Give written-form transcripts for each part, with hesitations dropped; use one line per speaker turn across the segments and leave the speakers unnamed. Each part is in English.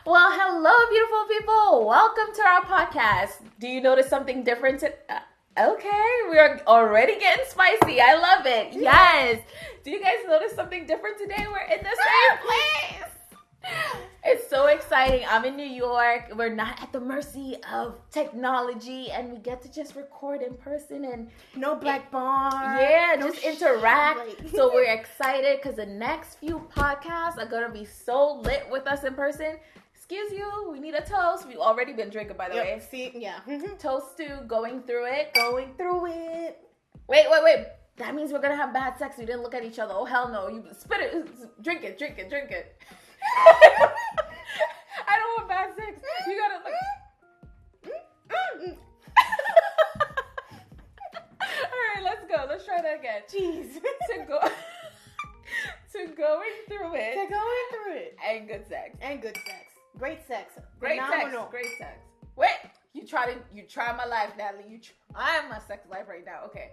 Well, hello, beautiful people. Welcome to our podcast. Do you notice something different? Okay, we are already getting spicy. I love it. Yes. Do you guys notice something different today? We're in the same place. It's so exciting. I'm in New York. We're not at the mercy of technology, and we get to just record in person and
no black bar.
Yeah,
no
just interact.
Like.
So we're excited because the next few podcasts are gonna be so lit with us in person. Excuse you, we need a toast. We've already been drinking, by the way.
See, yeah.
Toast to going through it.
Going through it.
Wait. That means we're gonna have bad sex. We didn't look at each other. Oh hell no! You spit it, drink it. I don't want bad sex. You gotta like. All right, let's go. Let's try that again.
Jeez.
To going through it. And good sex.
Great sex.
Great sex. Wait, you try my life, Natalie. You try my sex life right now. Okay.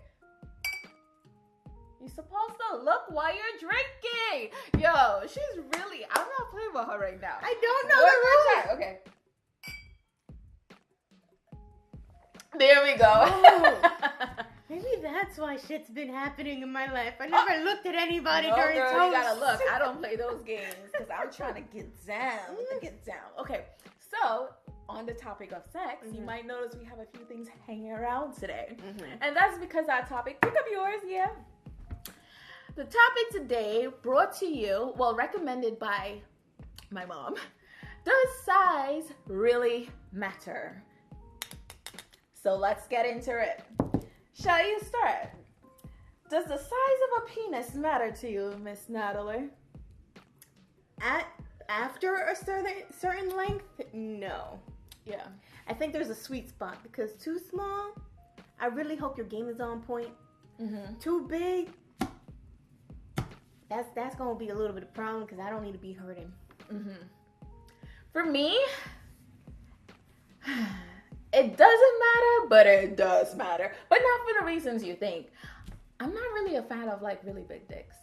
You're supposed to look while you're drinking. Yo, she's really. I'm not playing with her right now.
I don't know the rules.
Okay. There we go.
Oh, maybe that's why shit's been happening in my life. I never looked at anybody during
girl,
toast.
You gotta look. I don't play those games because I'm trying to get down. Okay, so on the topic of sex, you might notice we have a few things hanging around today. And that's because our topic, pick up yours, yeah. The topic today brought to you, recommended by my mom. Does size really matter? So let's get into it. Shall you start? Does the size of a penis matter to you, Miss Natalie?
After a certain length, no.
Yeah.
I think there's a sweet spot because too small, I really hope your game is on point. Too big, that's gonna be a little bit of a problem because I don't need to be hurting.
For me, it doesn't matter, but it does matter. But not for the reasons you think. I'm not really a fan of like really big dicks.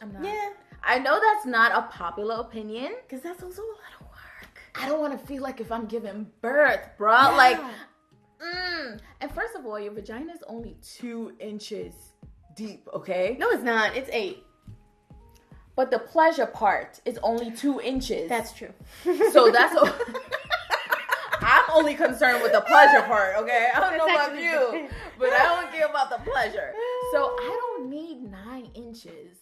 I'm not.
Yeah.
I know that's not a popular opinion.
Because that's also a lot of work.
I don't want to feel like if I'm giving birth, bro. Yeah. Like, And first of all, your vagina is only 2 inches deep, okay?
No, it's not. It's 8.
But the pleasure part is only 2 inches.
That's true.
So that's... I'm only concerned with the pleasure part, okay? I don't know about you, but I don't care about the pleasure. So I don't need 9 inches.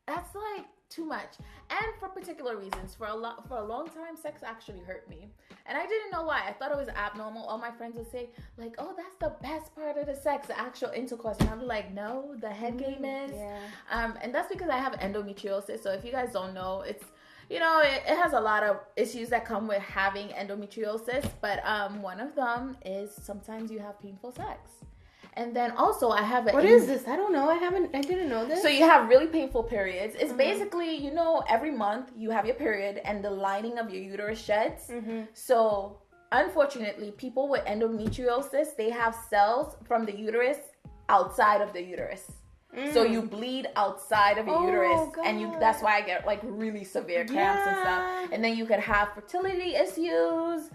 That's like too much. And for particular reasons, for a long time, sex actually hurt me. And I didn't know why. I thought it was abnormal. All my friends would say, like, oh, that's the best part of the sex, the actual intercourse. And I'm like, no, the head game is.
Yeah.
And that's because I have endometriosis. So if you guys don't know, it's, it has a lot of issues that come with having endometriosis. But one of them is sometimes you have painful sex. And then also I have
What is this? I don't know. I didn't know this.
So you have really painful periods. It's basically, every month you have your period and the lining of your uterus sheds. So unfortunately, people with endometriosis, they have cells from the uterus outside of the uterus. So you bleed outside of your uterus,
God.
and that's why I get like really severe cramps and stuff. And then you could have fertility issues.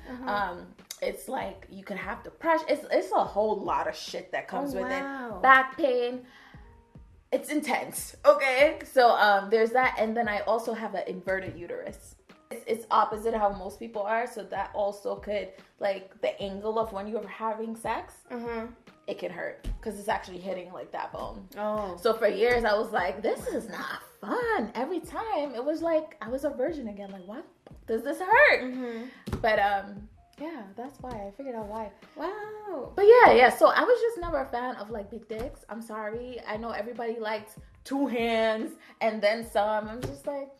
It's like you could have depression. It's a whole lot of shit that comes with it. Back pain. It's intense. Okay, so there's that, and then I also have an inverted uterus. It's opposite how most people are, so that also could, like, the angle of when you're having sex, it can hurt because it's actually hitting like that bone. So for years I was like, this is not fun. Every time it was like I was a virgin again. Like, what does this hurt? But yeah, that's why I figured out why.
Wow.
But yeah. So I was just never a fan of like big dicks. I'm sorry. I know everybody likes 2 hands and then some. I'm just like,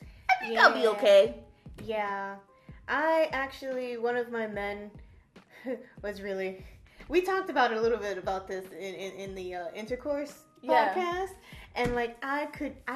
I think I'll be okay.
Yeah. I actually, one of my men was really... We talked about a little bit about this in the intercourse podcast. And like, I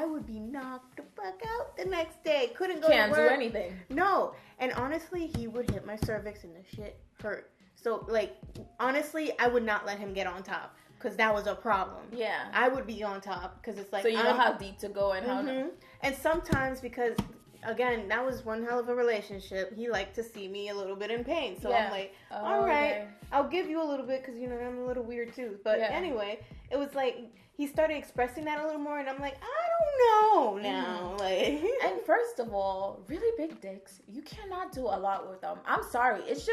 would be knocked the fuck out the next day. Couldn't go to work.
Can't do anything.
No. And honestly, he would hit my cervix and the shit hurt. So like, honestly, I would not let him get on top. Because that was a problem.
Yeah.
I would be on top. Because it's like...
So you know how deep to go and how...
And sometimes because again, that was one hell of a relationship. He liked to see me a little bit in pain. So I'm like,
Oh,
all right,
okay.
I'll give you a little bit because, you know, I'm a little weird too. But anyway, it was like he started expressing that a little more. And I'm like, I don't know now. Like,
and first of all, really big dicks, you cannot do a lot with them. I'm sorry. It's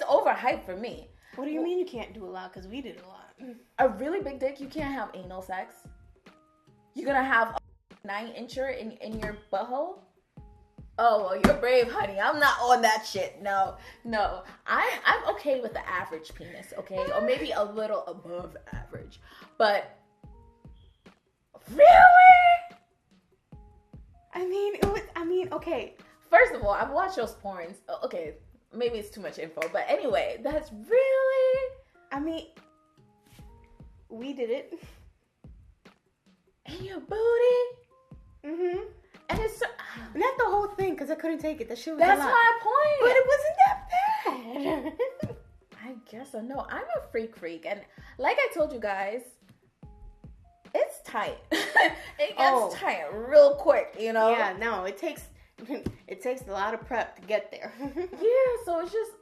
overhyped for me.
What do you mean you can't do a lot? Because we did a lot.
A really big dick, you can't have anal sex. You're going to have a 9-incher in your butthole? Oh, well, you're brave, honey. I'm not on that shit. No. I'm okay with the average penis, okay? Or maybe a little above average. But, really?
I mean, okay.
First of all, I've watched those porns. Okay, maybe it's too much info. But anyway, that's really...
I mean, we did it.
In your booty?
Mm-hmm.
And it's
not the whole thing because I couldn't take it. That shit was
that's
a lot.
my point.
But it wasn't that bad.
I guess so. No, I'm a freak, and like I told you guys, it's tight. It gets tight real quick, you know.
Yeah, no, it takes a lot of prep to get there.
Yeah, so it's just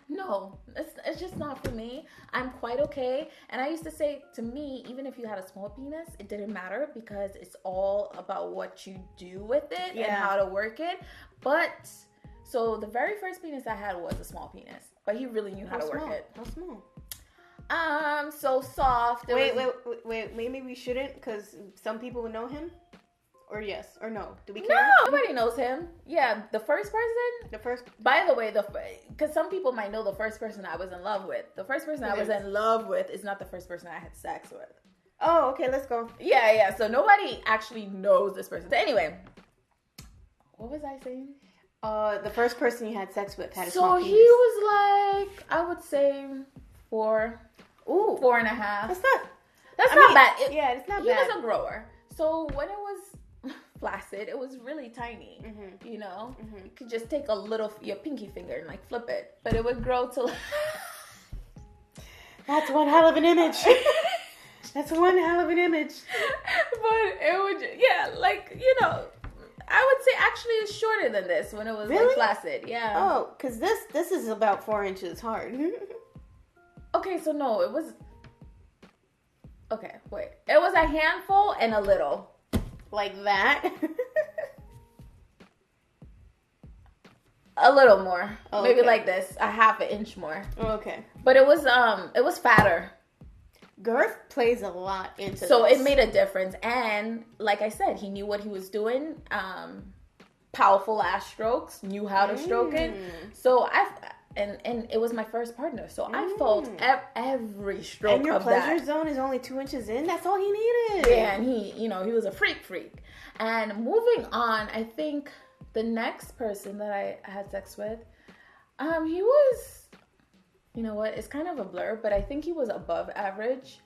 no, it's just not for me. I'm quite okay. And I used to say, to me, even if you had a small penis, it didn't matter because it's all about what you do with it and how to work it. But, so the very first penis I had was a small penis. But he really knew how to work it.
How small?
So soft.
Wait, maybe we shouldn't because some people would know him? Or yes, or no? Do we care?
No, nobody knows him. Yeah, the first person. By the way, because some people might know the first person I was in love with. The first person I was in love with is not the first person I had sex with.
Oh, okay, let's go.
Yeah. So nobody actually knows this person. So anyway, what was I saying?
The first person you had sex with had a
So
small penis.
he was like, I would say 4.
Ooh,
4.5.
That's
not bad.
It's not bad.
He was a grower. So when it was flaccid, it was really tiny. Mm-hmm. You know, you could just take your pinky finger and like flip it, but it would grow to.
That's one hell of an image. That's one hell of an image.
But it would, like, you know, I would say actually it's shorter than this when it was like flaccid. Yeah.
Oh, because this is about 4 inches hard.
Okay, so no, it was. Okay, wait. It was a handful and a little.
Like that?
A little more.
Oh,
maybe
okay.
like this. A half an inch more.
Okay.
But it was fatter.
Girth plays a lot into
so
this.
It made a difference. And like I said, he knew what he was doing. Powerful ass strokes. Knew how to stroke it. So and it was my first partner. So I felt every stroke of that.
And your pleasure zone is only 2 inches in? That's all he needed.
Yeah, and he was a freak. And moving on, I think the next person that I had sex with, he was, you know what, it's kind of a blur, but I think he was above average.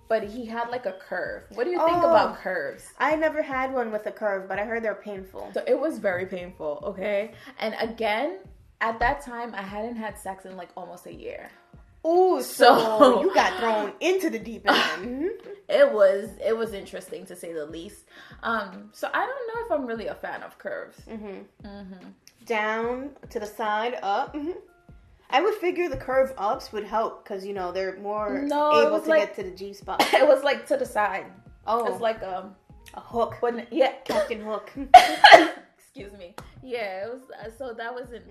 But he had like a curve. What do you think about curves?
I never had one with a curve, but I heard they're painful.
So it was very painful, okay? And again, at that time, I hadn't had sex in like almost a year.
Oh, so you got thrown into the deep end.
It was interesting to say the least. So I don't know if I'm really a fan of curves.
Down, to the side, up. I would figure the curve ups would help because, you know, they're more able to get to the G spot.
It was like to the side.
Oh.
It's like a
hook. Captain Hook.
Excuse me. Yeah, it was, so that wasn't,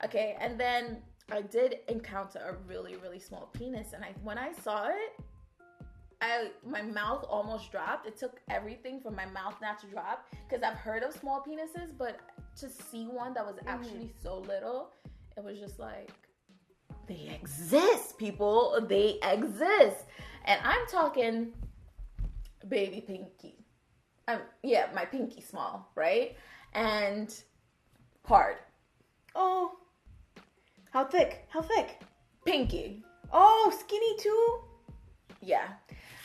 okay. And then I did encounter a really, really small penis. And when I saw it, my mouth almost dropped. It took everything for my mouth not to drop because I've heard of small penises, but to see one that was actually so little, it was just like, they exist, people. They exist. And I'm talking baby pinky. My pinky small, right? And hard.
Oh. How thick?
Pinky.
Oh, skinny too?
Yeah.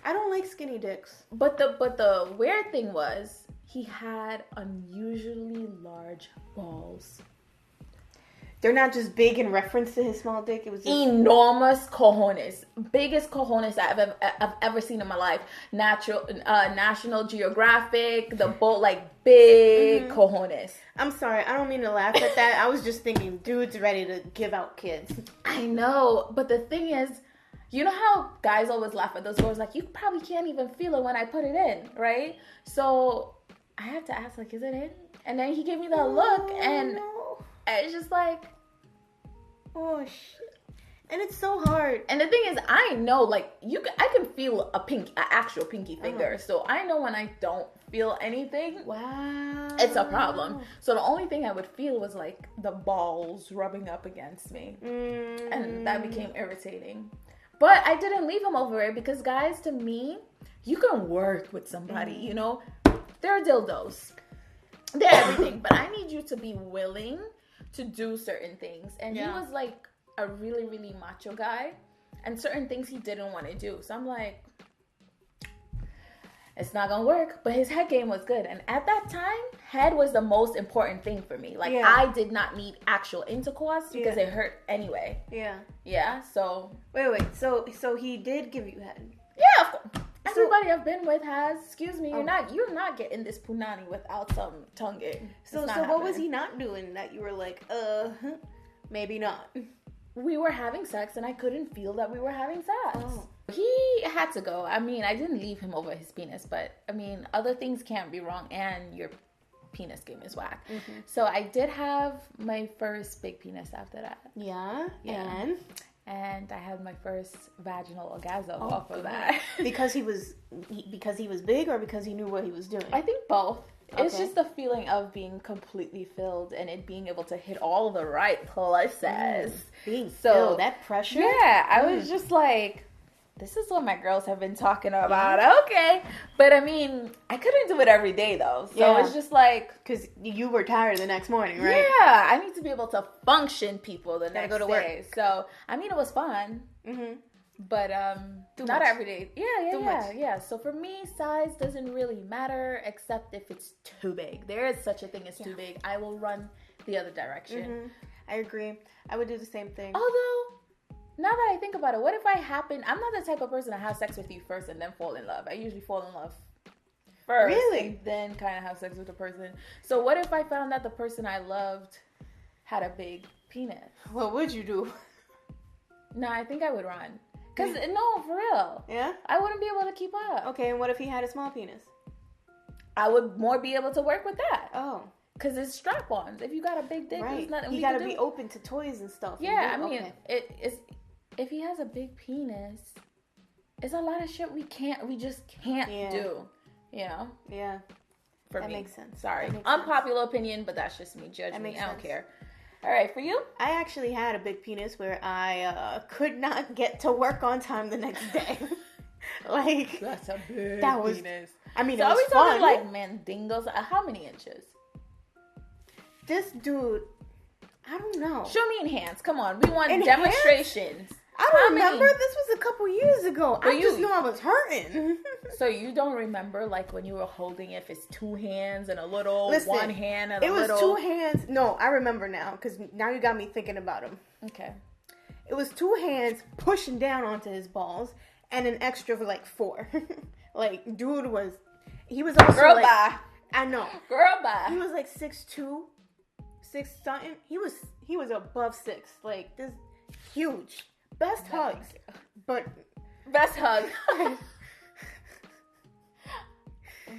I don't like skinny dicks.
But the weird thing was he had unusually large balls.
They're not just big in reference to his small dick. It was just...
enormous cojones, biggest cojones I've ever seen in my life. National Geographic, the boat, like big cojones.
I'm sorry, I don't mean to laugh at that. I was just thinking, dude's ready to give out kids.
I know, but the thing is, you know how guys always laugh at those girls, like, you probably can't even feel it when I put it in, right? So I have to ask, like, is it in? And then he gave me that look, and it's just like,
oh shit. And it's so hard.
And the thing is, I know, like, I can feel an actual pinky finger. So I know when I don't feel anything,
wow,
it's a problem. So the only thing I would feel was like the balls rubbing up against me, and that became irritating. But I didn't leave him over it, because guys, to me, you can work with somebody. You know, they're dildos, they're everything, but I need you to be willing to do certain things. And he was like a really, really macho guy, and certain things he didn't want to do. So I'm like, it's not gonna work. But his head game was good, and at that time, head was the most important thing for me. Like, I did not need actual intercourse because it hurt anyway. Yeah. So
wait. So he did give you head?
Yeah, of course. Everybody I've been with has. Excuse me, you're not getting this punani without some tonguing.
So what was he not doing that you were like, maybe not?
We were having sex, and I couldn't feel that we were having sex. He had to go. I mean, I didn't leave him over his penis, but I mean, other things can't be wrong, and your penis game is whack. So I did have my first big penis after that.
Yeah.
And I had my first vaginal orgasm off of that. because he was
big, or because he knew what he was doing?
I think both. Okay. It's just the feeling of being completely filled and it being able to hit all the right places.
Being filled, that pressure?
Yeah, I was just like, this is what my girls have been talking about. Okay. But I mean, I couldn't do it every day though. So it's just like,
because you were tired the next morning, right?
Yeah, I need to be able to function people the next day. So, I mean, it was fun. But not every day. Yeah. So for me, size doesn't really matter, except if it's too big. There is such a thing as too big. I will run the other direction.
I agree. I would do the same thing.
Although, now that I think about it, what if I'm not the type of person to have sex with you first and then fall in love. I usually fall in love first, and then kind of have sex with the person. So what if I found that the person I loved had a big penis?
What would you do?
No, I think I would run. Because, no, for real.
Yeah?
I wouldn't be able to keep up.
Okay, and what if he had a small penis?
I would more be able to work with that.
Oh.
Because it's strap-ons. If you got a big dick, there's nothing
you gotta be open to toys and stuff.
Yeah, I mean, if he has a big penis, it's a lot of shit we just can't do. You know?
Yeah.
For me.
That makes sense.
Sorry. Unpopular opinion, but that's just me. Judge me. I don't care. All right, for you?
I actually had a big penis where I could not get to work on time the next day. Like,
that's a big penis.
I mean,
so
it was
are we talking like mandingos? How many inches?
This dude, I don't know.
Show me in hands. Come on, we want demonstrations.
I don't remember. This was a couple years ago. I just know I was hurting.
So you don't remember, like, when you were holding, if it's two hands and a little, one hand and a little?
It was 2 hands. No, I remember now, because now you got me thinking about him.
Okay.
It was 2 hands pushing down onto his balls and an extra of, like, 4. Like, dude he was also,
girl,
like...
bye.
I know.
Girl, bye.
He was, like, 6'2", 6 something. He was above 6. Like, this huge. Best hugs. But...
Best hug.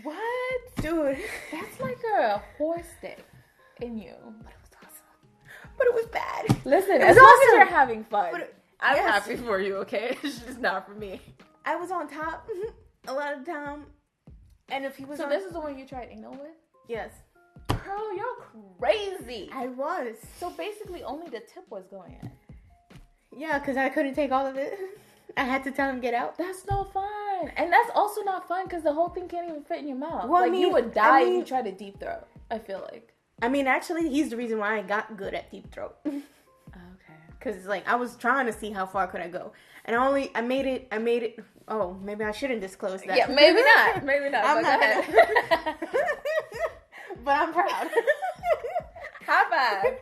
What?
Dude.
That's like a horse dick in you.
But it was awesome. But it was bad.
Listen, as long as you're having fun, I'm happy for you, okay? It's just not for me.
I was on top a lot of the time. And if he was
this is the one you tried anal with?
Yes.
Girl, you're crazy.
I was.
So basically only the tip was going in.
Yeah, because I couldn't take all of it. I had to tell him get out.
That's no fun. And that's also not fun because the whole thing can't even fit in your mouth.
Well,
like, you would die if you tried to deep throat, I feel like.
I mean, actually, he's the reason why I got good at deep throat.
Okay.
Because, like, I was trying to see how far could I go. And I made it. Oh, maybe I shouldn't disclose that.
Yeah, maybe not. Maybe not.
I'm not.
Go ahead.
But I'm proud.
High five.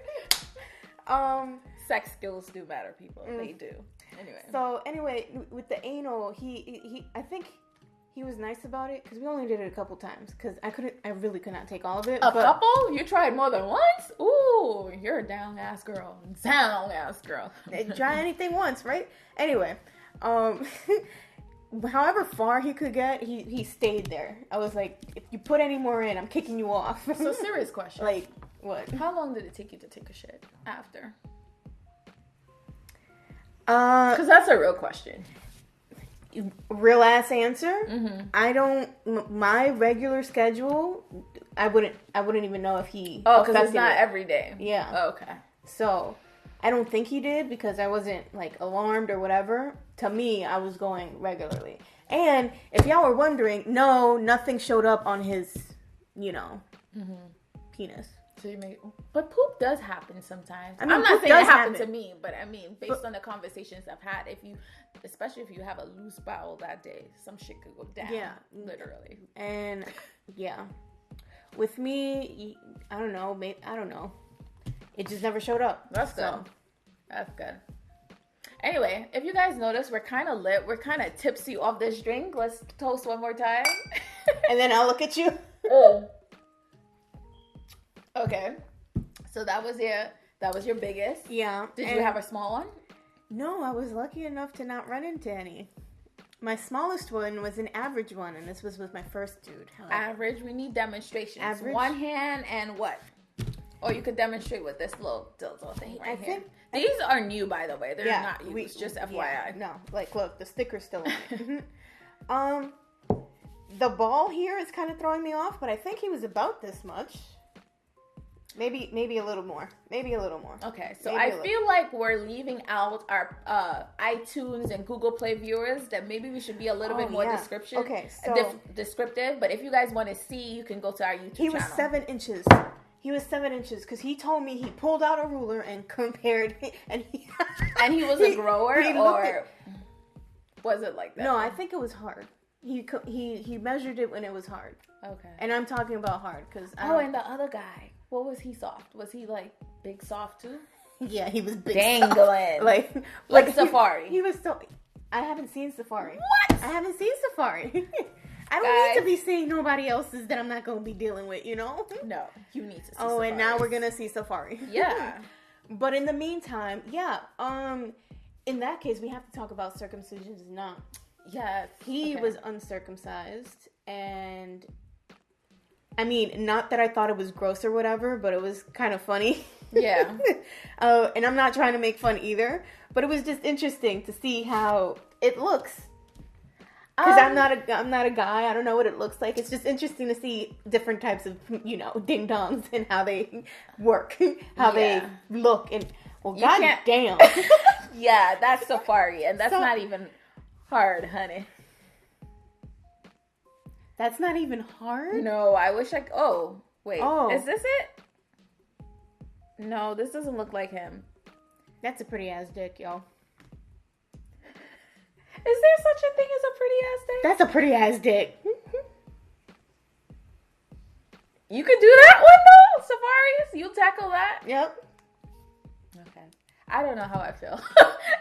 Sex skills do matter, people. They do. Anyway.
So anyway, with the anal, I think he was nice about it because we only did it a couple times because I really could not take all of it.
A couple? You tried more than once? Ooh, you're a down ass girl. Down ass girl.
Try anything once, right? Anyway, however far he could get, he stayed there. I was like, if you put any more in, I'm kicking you off.
So serious question.
Like, what?
How long did it take you to take a shit after?
Because
that's a real question.
Real ass answer. My regular schedule, I wouldn't even know if he.
Oh, because it's not every day.
Yeah.
Oh, okay.
So I don't think he did because I wasn't like alarmed or whatever. To me, I was going regularly. And if y'all were wondering, no, nothing showed up on his, penis.
So but poop does happen sometimes.
I mean,
I'm not saying it happened to me, but I mean, based on the conversations I've had, especially if you have a loose bowel that day, some shit could go down. Yeah, literally.
And yeah, with me, I don't know. It just never showed up.
That's good. That's good. Anyway, if you guys notice, we're kind of lit. We're kind of tipsy off this drink. Let's toast one more time.
And then I'll look at you.
Okay, so that was your biggest.
Yeah.
Did you have a small one?
No, I was lucky enough to not run into any. My smallest one was an average one, and this was with my first dude.
Average. We need demonstrations.
Average.
One hand and what? Or you could demonstrate with this little dildo thing right here. These are new, by the way. They're not used. Just FYI.
Yeah, no, like look, the sticker's still on it. The ball here is kind of throwing me off, but I think he was about this much. Maybe a little more.
Okay, so I feel like we're leaving out our iTunes and Google Play viewers. That maybe we should be a little bit more descriptive. But if you guys want to see, you can go to our YouTube channel.
He was 7 inches. Because he told me he pulled out a ruler and compared, and
he was a grower, or was it like that?
No, I think it was hard. He measured it when it was hard.
Okay.
And I'm talking about hard because.
And the other guy. What was he soft? Was he like big soft too?
Yeah, he was big
dangling.
Soft.
Like Safari.
He was so. I haven't seen Safari.
What?
I haven't seen Safari. I don't need to be seeing nobody else's that I'm not going to be dealing with,
No, you need to see Safari.
And now we're going to see Safari.
Yeah.
But in the meantime, in that case, we have to talk about circumcisions now.
Yes.
He was uncircumcised, and I mean, not that I thought it was gross or whatever, but it was kind of funny.
Yeah.
And I'm not trying to make fun either, but it was just interesting to see how it looks. Because I'm not a guy. I don't know what it looks like. It's just interesting to see different types of, ding dongs and how they work, how they look, and damn.
Yeah, that's Safari, and that's not even hard, honey.
That's not even hard?
No, I wish oh, wait. Oh. Is this it? No, this doesn't look like him.
That's a pretty ass dick, y'all.
Is there such a thing as a pretty ass dick?
That's a pretty ass dick.
You could do that one though, Safaris. You tackle that?
Yep.
Okay. I don't know how I feel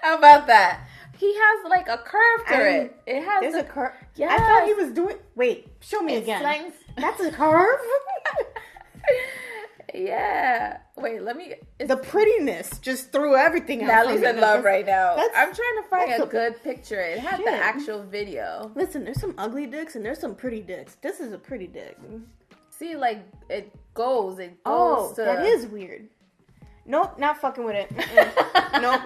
about that. He has like a curve to it. It has.
There's a curve.
Yeah.
I thought he was doing. Wait, show me again. That's a curve.
Yeah. Wait, let me.
The prettiness just threw everything out.
Natalie's in love right now. I'm trying to find a good picture. It had the actual video.
Listen, there's some ugly dicks and there's some pretty dicks. This is a pretty dick.
See, like it goes.
That is weird. Nope, not fucking with it. Nope.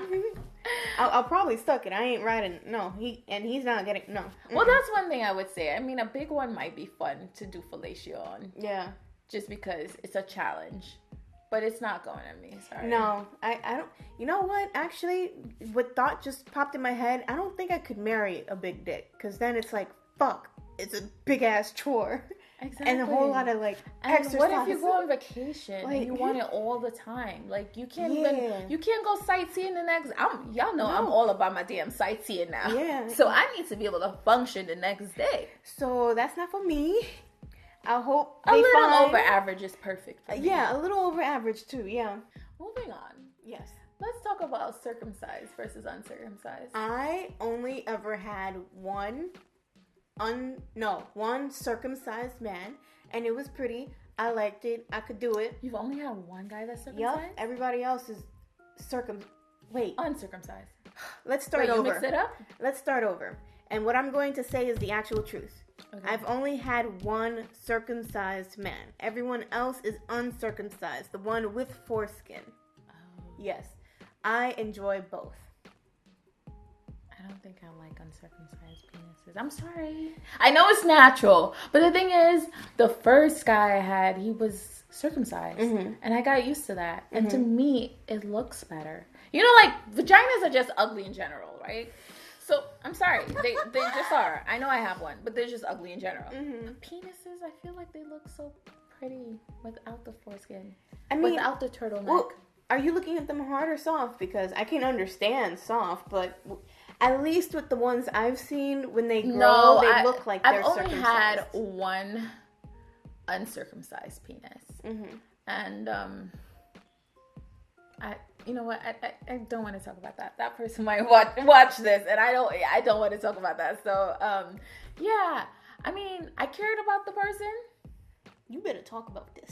I'll probably suck it. I ain't riding. No, he's not getting. No.
Well, that's one thing I would say. I mean, a big one might be fun to do fellatio on.
Yeah.
Just because it's a challenge, but it's not going at me. Sorry.
No, I don't. You know what? Actually, what thought just popped in my head? I don't think I could marry a big dick because then it's like, fuck, it's a big ass chore.
Exactly.
And a whole lot of exercise.
What if you go on vacation and you want it all the time? Like you can't go sightseeing the next. I'm all about my damn sightseeing now.
Yeah.
So I need to be able to function the next day.
So that's not for me. I hope
a little over average is perfect for me.
Yeah, a little over average too. Yeah.
Moving on.
Yes.
Let's talk about circumcised versus uncircumcised.
I only ever had one circumcised man, and it was pretty. I liked it. I could do it.
You've only had one guy that's circumcised?
Yep. Everybody else is
uncircumcised.
Let's start over.
You mix it up?
Let's start over. And what I'm going to say is the actual truth. Okay. I've only had one circumcised man. Everyone else is uncircumcised. The one with foreskin. Oh. Yes. I enjoy both.
I don't think I like uncircumcised penises. I'm sorry. I know it's natural. But the thing is, the first guy I had, he was circumcised. Mm-hmm. And I got used to that. Mm-hmm. And to me, it looks better. You know, like, vaginas are just ugly in general, right? So, I'm sorry. They just are. I know I have one, but they're just ugly in general. Mm-hmm. Penises, I feel like they look so pretty without the foreskin. Without the turtleneck.
Well, are you looking at them hard or soft? Because I can understand soft, but at least with the ones I've seen, when they grow, they look like they're circumcised.
I've only had one uncircumcised penis. Mm-hmm. And, you know what? I don't want to talk about that. That person might watch this, and I don't want to talk about that. So, yeah. I mean, I cared about the person.
You better talk about this.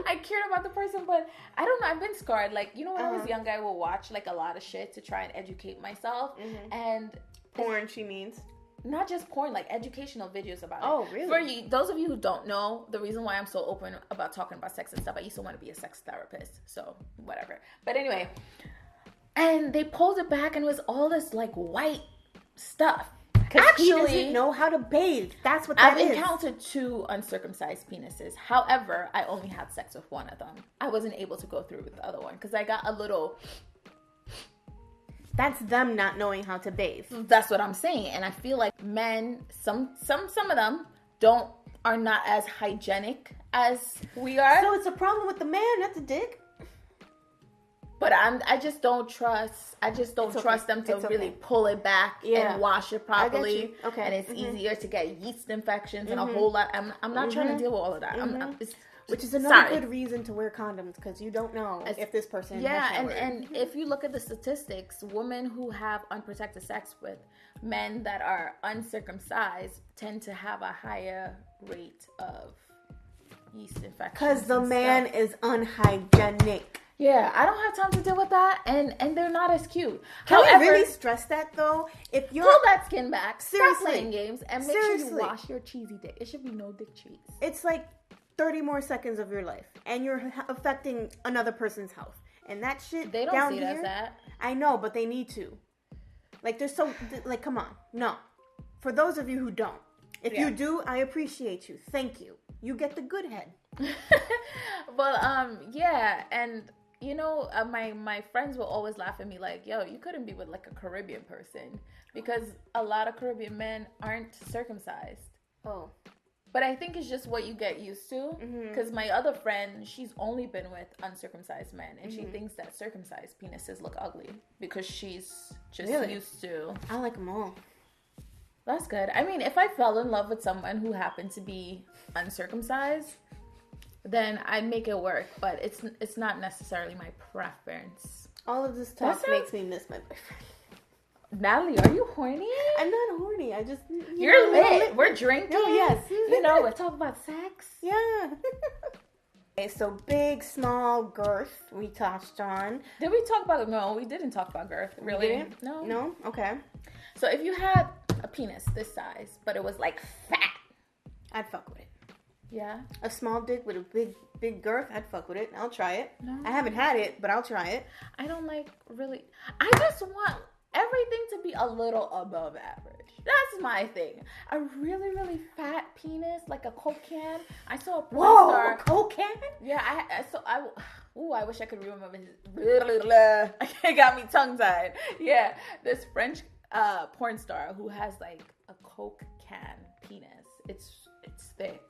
I cared about the person, but I don't know. I've been scarred. Like, you know, when I was younger, I would watch, like, a lot of shit to try and educate myself. Mm-hmm. And
porn, she means.
Not just porn, like educational videos about it.
Oh, really?
For those of you who don't know, the reason why I'm so open about talking about sex and stuff, I used to want to be a sex therapist. So, whatever. But anyway, and they pulled it back and it was all this, like, white stuff.
Actually, he doesn't know how to bathe. That's what that is.
I've encountered 2 uncircumcised penises. However, I only had sex with one of them. I wasn't able to go through with the other one because I got a little...
That's them not knowing how to bathe.
That's what I'm saying. And I feel like men, some of them are not as hygienic as we are.
So it's a problem with the man, not the dick.
But I just don't trust. I just don't trust them to really pull it back and wash it properly.
Okay.
And it's easier to get yeast infections and a whole lot. I'm not trying to deal with all of that.
Which is another good reason to wear condoms, because you don't know if this person has
and if you look at the statistics, women who have unprotected sex with men that are uncircumcised tend to have a higher rate of yeast infections.
Because the man is unhygienic.
Yeah, I don't have time to deal with that, and they're not as cute.
Can we really stress that, though? If you're
pull that skin back,
seriously,
stop playing games, and make sure you wash your cheesy dick. It should be no dick cheese.
It's like 30 more seconds of your life, and you're affecting another person's health. And that shit
they don't
down
see
here,
it as that.
I know, but they need to. Like, there's so, like, come on. No. For those of you who don't. If you do, I appreciate you. Thank you. You get the good head.
But, yeah, and... You know, my friends will always laugh at me like, yo, you couldn't be with, like, a Caribbean person. Because a lot of Caribbean men aren't circumcised.
Oh.
But I think it's just what you get used to. Because my other friend, she's only been with uncircumcised men. And she thinks that circumcised penises look ugly. Because she's just used to...
I like them all.
That's good. I mean, if I fell in love with someone who happened to be uncircumcised... then I'd make it work, but it's not necessarily my preference.
All of this talk makes me miss my boyfriend.
Natalie, are you horny?
I'm not horny. I just...
You're lit. We're drinking.
Oh, yes.
You know, we're talking about sex.
Yeah. Okay, so big, small, girth we touched on.
Did we talk about... No, we didn't talk about girth. Really?
We didn't?
No.
No? Okay.
So if you had a penis this size, but it was, like, fat.
I'd fuck with it.
Yeah.
A small dick with a big girth, I'd fuck with it. I'll try it.
No.
I haven't had it, but I'll try it.
I don't like really... I just want everything to be a little above average. That's my thing. A really, really fat penis, like a Coke can. I saw a porn star...
a Coke can?
Yeah, I wish I could remember his... It got me tongue-tied. Yeah, this French porn star who has, like, a Coke can penis. It's thick.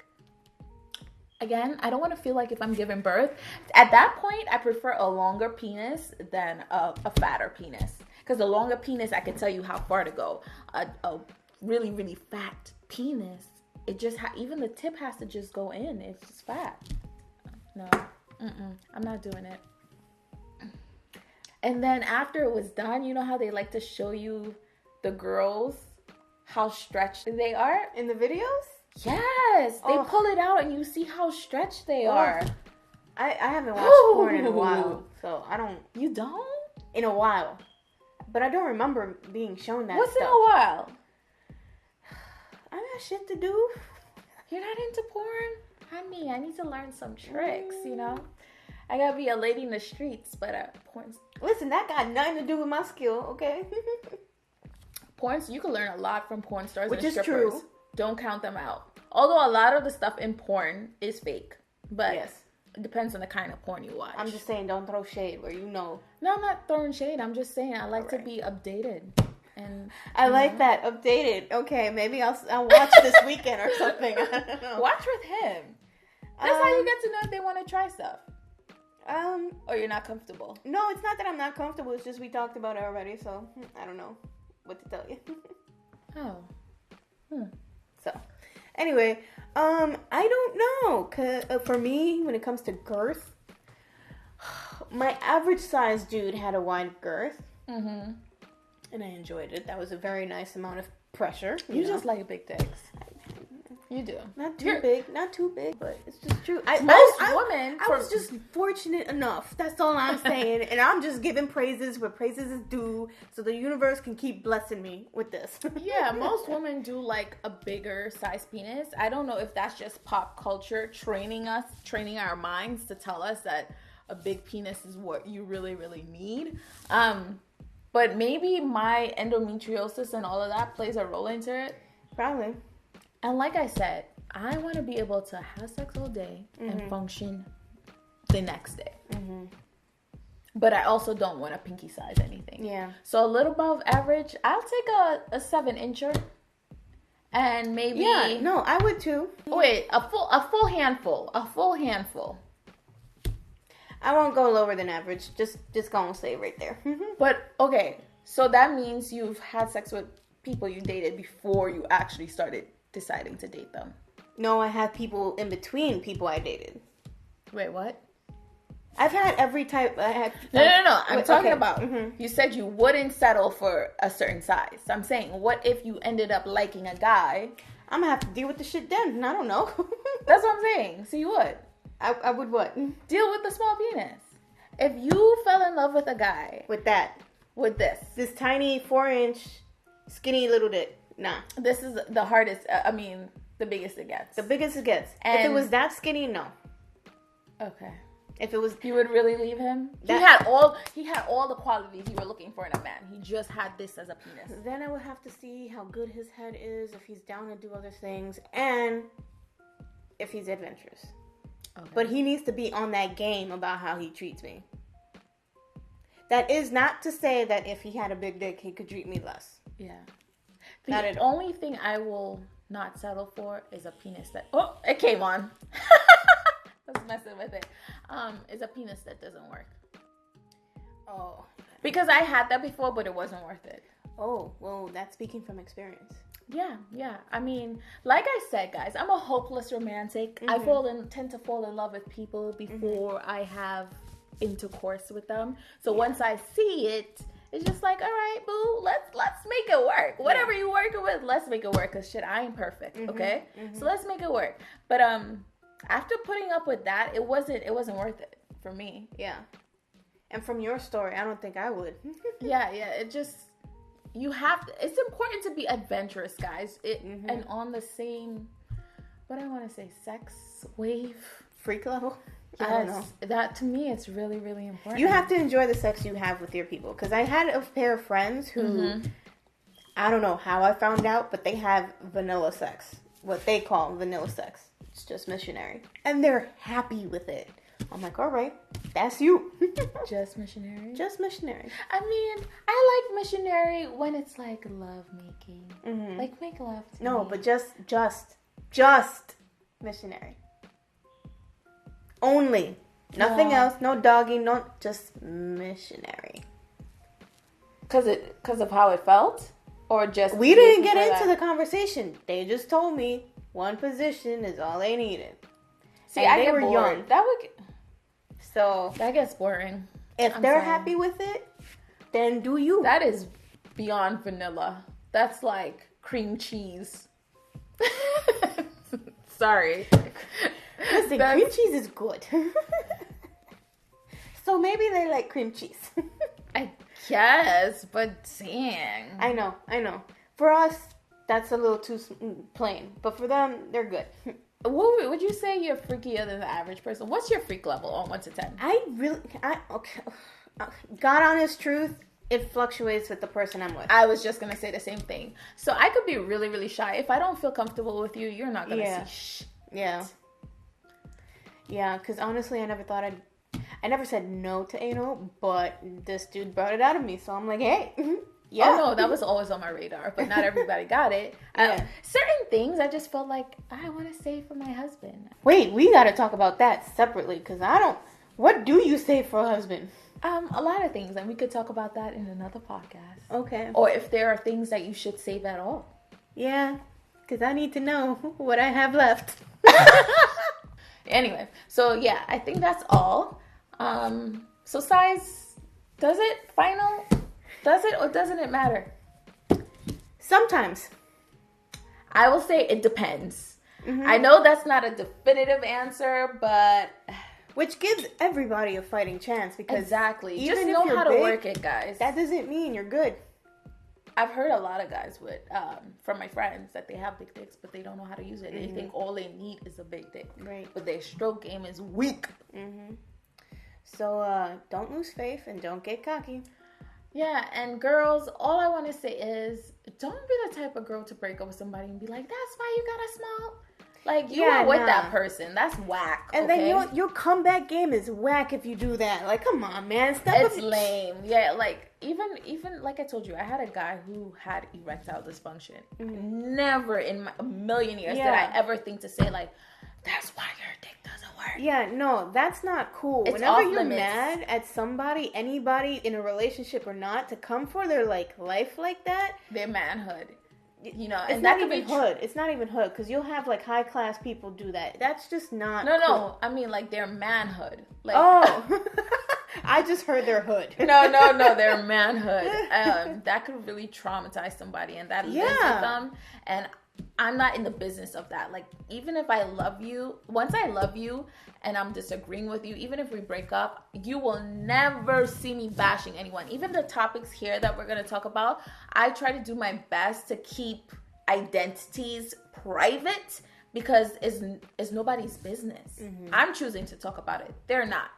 Again, I don't want to feel like if I'm giving birth. At that point, I prefer a longer penis than a fatter penis. Because a longer penis, I can tell you how far to go. A really, really fat penis, it just even the tip has to just go in. It's just fat. No, I'm not doing it. And then after it was done, you know how they like to show you the girls, how stretched they are?
In the videos?
Yes. They pull it out and you see how stretched they are.
I haven't watched porn in a while, so I don't...
You don't?
In a while. But I don't remember being shown that
What's
stuff.
in a while?
I got shit to do.
You're not into porn? Honey, I need to learn some tricks, you know? I gotta be a lady in the streets, but porn...
Listen, that got nothing to do with my skill, okay?
Porns, you can learn a lot from porn stars
Which
and
is
strippers.
true.
Don't count them out. Although a lot of the stuff in porn is fake. But
yes.
It depends on the kind of porn you watch.
I'm just saying, don't throw shade where you know.
No, I'm not throwing shade. I'm just saying I like to be updated. And
I like that, updated. Okay, maybe I'll watch this weekend or something. I don't know.
Watch with him. That's how you get to know if they want to try stuff. Or you're not comfortable.
No, it's not that I'm not comfortable. It's just we talked about it already, so I don't know what to tell you. So, anyway, I don't know. 'Cause, for me, when it comes to girth, my average size dude had a wide girth. Mm-hmm. And I enjoyed it. That was a very nice amount of pressure.
You know? Just like big dicks. You do.
Not too big, but it's just true.
I
was just fortunate enough. That's all I'm saying. And I'm just giving praises where praises is due so the universe can keep blessing me with this.
Yeah, most women do like a bigger size penis. I don't know if that's just pop culture training our minds to tell us that a big penis is what you really, really need. But maybe my endometriosis and all of that plays a role into it.
Probably.
And like I said, I want to be able to have sex all day and function the next day. Mm-hmm. But I also don't want to pinky size anything. Yeah. So a little above average, I'll take a 7-incher. And maybe...
Yeah, no, I would too.
Wait, a full handful. A full handful.
I won't go lower than average. Just gonna say right there.
But, okay, so that means you've had sex with people you dated before you actually started deciding to date them.
No, I have people in between people I dated.
Wait, what?
I've had every type.
No. I'm talking about, you said you wouldn't settle for a certain size. So I'm saying, what if you ended up liking a guy?
I'm gonna have to deal with the shit then. I don't know.
That's what I'm saying. So you would.
I would what?
Deal with the small penis. If you fell in love with a guy.
With this tiny 4-inch skinny little dick. Nah.
This is the hardest, the biggest it gets.
The biggest it gets. And if it was that skinny, no.
Okay.
If it was...
You would really leave him? He had all the qualities you were looking for in a man. He just had this as a penis.
Then I would have to see how good his head is, if he's down to do other things, and if he's adventurous. Okay. But he needs to be on that game about how he treats me. That is not to say that if he had a big dick, he could treat me less. Yeah.
The only thing I will not settle for is a penis that... Oh, it came on. I was messing with it. Is a penis that doesn't work. Oh. Because I had that before, but it wasn't worth it.
Oh, well, that's speaking from experience.
Yeah. I mean, like I said, guys, I'm a hopeless romantic. Mm-hmm. I tend to fall in love with people before I have intercourse with them. So once I see it... It's just like, all right, boo, let's make it work. Whatever you working with, let's make it work. Cause shit, I ain't perfect, okay? So let's make it work. But after putting up with that, it wasn't worth it for me. Yeah.
And from your story, I don't think I would.
Yeah. It just it's important to be adventurous, guys. And on the same, what I want to say, sex wave,
freak level.
Yes, I don't know. That to me, it's really, really important.
You have to enjoy the sex you have with your people. Because I had a pair of friends who, I don't know how I found out, but they have vanilla sex. What they call vanilla sex. It's just missionary. And they're happy with it. I'm like, all right, that's you.
Just missionary?
Just missionary.
I mean, I like missionary when it's like love making. Like make love to me.
But just missionary. Only. Nothing else. No doggy. No, just missionary.
Because of how it felt? Or just...
We didn't get into the conversation. They just told me one position is all they needed.
See, they were young.
So...
That gets boring.
If they're happy with it, then do you.
That is beyond vanilla. That's like cream cheese. Sorry.
Listen, cream cheese is good. So maybe they like cream cheese.
I guess, but dang.
I know. For us, that's a little too plain. But for them, they're good.
What would you say you're freakier than the average person? What's your freak level on 1 to 10?
Okay. God honest truth, it fluctuates with the person I'm with.
I was just going to say the same thing. So I could be really, really shy. If I don't feel comfortable with you, you're not going to see shit.
Yeah. Yeah, because honestly, I never said no to anal, but this dude brought it out of me. So I'm like, hey.
Yeah. Oh, no, that was always on my radar, but not everybody got it. Certain things I just felt like I want to say for my husband.
Wait, we got to talk about that separately because what do you say for a husband?
A lot of things, and we could talk about that in another podcast.
Okay.
Or if there are things that you should save at all.
Yeah, because I need to know what I have left.
Anyway, so yeah, I think that's all. So size, does it or doesn't it matter?
Sometimes.
I will say it depends.
Mm-hmm.
I know that's not a definitive answer, but...
Which gives everybody a fighting chance because...
Exactly. Just know how to work it, guys.
That doesn't mean you're good.
I've heard a lot of guys from my friends that they have big dicks, but they don't know how to use it.
Mm-hmm.
They think all they need is a big dick.
Right.
But their stroke game is weak.
Mm-hmm. So, don't lose faith and don't get cocky.
Yeah, and girls, all I want to say is, don't be the type of girl to break up with somebody and be like, that's why you got a small... Like, you are with that person. That's whack,
and then your comeback game is whack if you do that. Like, come on, man.
It's lame. Yeah, like, even like I told you, I had a guy who had erectile dysfunction. Mm-hmm. Never in a million years did I ever think to say, like, that's why your dick doesn't work.
Yeah, no, that's not cool.
It's
Whenever you're
limits.
mad at somebody, anybody in a relationship or not, to come for their, like, life like that.
Their manhood. You know,
it's
and
not
that could
even
be
hood. It's not even hood because you'll have like high class people do that. That's just not.
No. I mean, like their manhood. Like,
I just heard their hood.
No, their manhood. That could really traumatize somebody, and that lives with them. And I'm not in the business of that. Like, even if I love you, once I love you and I'm disagreeing with you, even if we break up, you will never see me bashing anyone. Even the topics here that we're going to talk about, I try to do my best to keep identities private because it's nobody's business. Mm-hmm. I'm choosing to talk about it. They're not.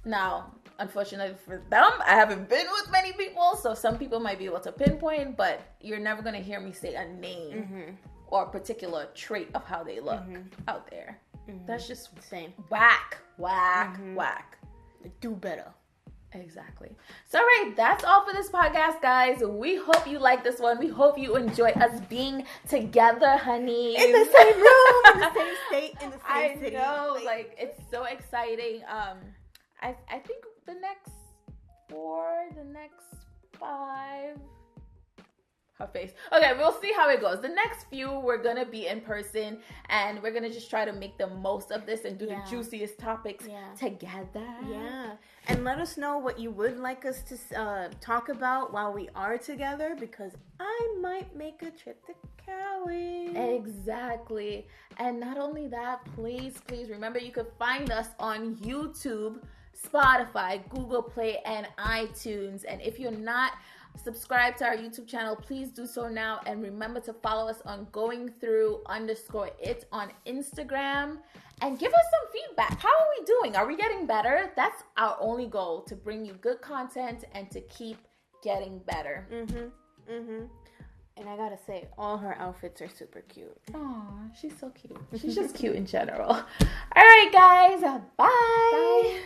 Now, unfortunately for them, I haven't been with many people, so some people might be able to pinpoint, but you're never going to hear me say a name or a particular trait of how they look out there. Mm-hmm. That's just
same.
Whack.
Do better.
Exactly. So, all right, that's all for this podcast, guys. We hope you like this one. We hope you enjoy us being together, honey.
In the same room, in the same state, in the same city.
I know, like, it's so exciting. I think the next 5... Her face. Okay, we'll see how it goes. The next few, we're going to be in person, and we're going to just try to make the most of this and do the juiciest topics together.
Yeah. And let us know what you would like us to talk about while we are together, because I might make a trip to Cali.
Exactly. And not only that, please remember you can find us on YouTube, Spotify, Google Play, and iTunes. And if you're not subscribed to our YouTube channel, please do so now. And remember to follow us on _it on Instagram. And give us some feedback. How are we doing? Are we getting better? That's our only goal, to bring you good content and to keep getting better.
And I gotta say, all her outfits are super cute.
Aw, she's so cute. She's just cute in general. All right, guys. Bye.